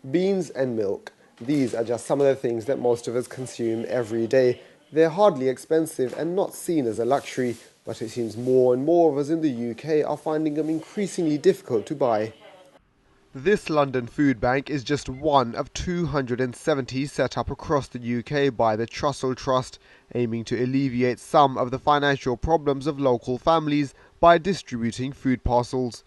Beans and milk. These are just some of the things that most of us consume every day. They're hardly expensive and not seen as a luxury, but it seems more and more of us in the UK are finding them increasingly difficult to buy. This London food bank is just one of 270 set up across the UK by the Trussell Trust, aiming to alleviate some of the financial problems of local families by distributing food parcels.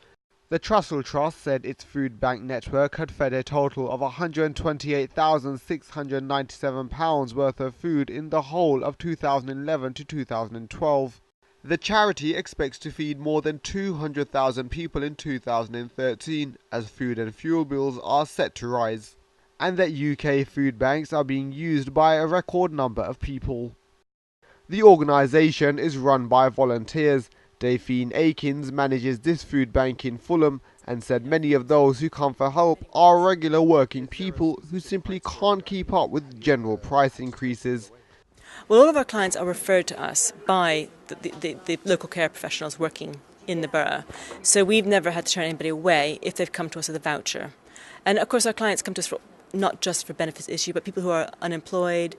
The Trussell Trust said its food bank network had fed a total of £128,697 worth of food in the whole of 2011 to 2012. The charity expects to feed more than 200,000 people in 2013 as food and fuel bills are set to rise, and that UK food banks are being used by a record number of people. The organisation is run by volunteers. Delphine Akins manages this food bank in Fulham and said many of those who come for help are regular working people who simply can't keep up with general price increases. Well, all of our clients are referred to us by the local care professionals working in the borough. So we've never had to turn anybody away if they've come to us with a voucher. And of course our clients come to us for, not just for benefits issue, but people who are unemployed,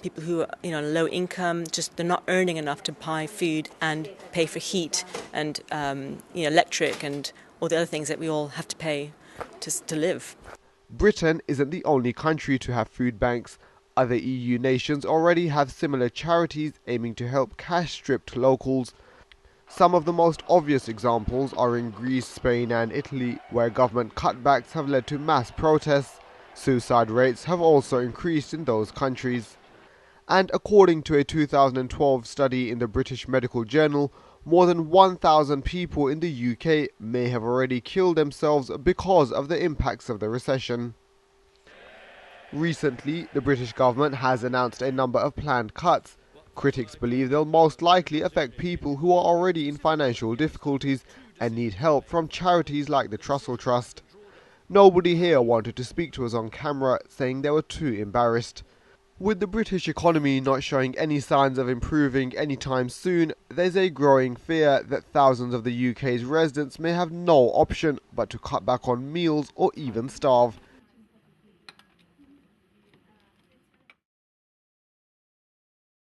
people who are on low income, just they're not earning enough to buy food and pay for heat and electric and all the other things that we all have to pay to live. Britain isn't the only country to have food banks. Other EU nations already have similar charities aiming to help cash-strapped locals. Some of the most obvious examples are in Greece, Spain and Italy, where government cutbacks have led to mass protests. Suicide rates have also increased in those countries. And according to a 2012 study in the British Medical Journal, more than 1,000 people in the UK may have already killed themselves because of the impacts of the recession. Recently, the British government has announced a number of planned cuts. Critics believe they'll most likely affect people who are already in financial difficulties and need help from charities like the Trussell Trust. Nobody here wanted to speak to us on camera, saying they were too embarrassed. With the British economy not showing any signs of improving anytime soon, there's a growing fear that thousands of the UK's residents may have no option but to cut back on meals or even starve.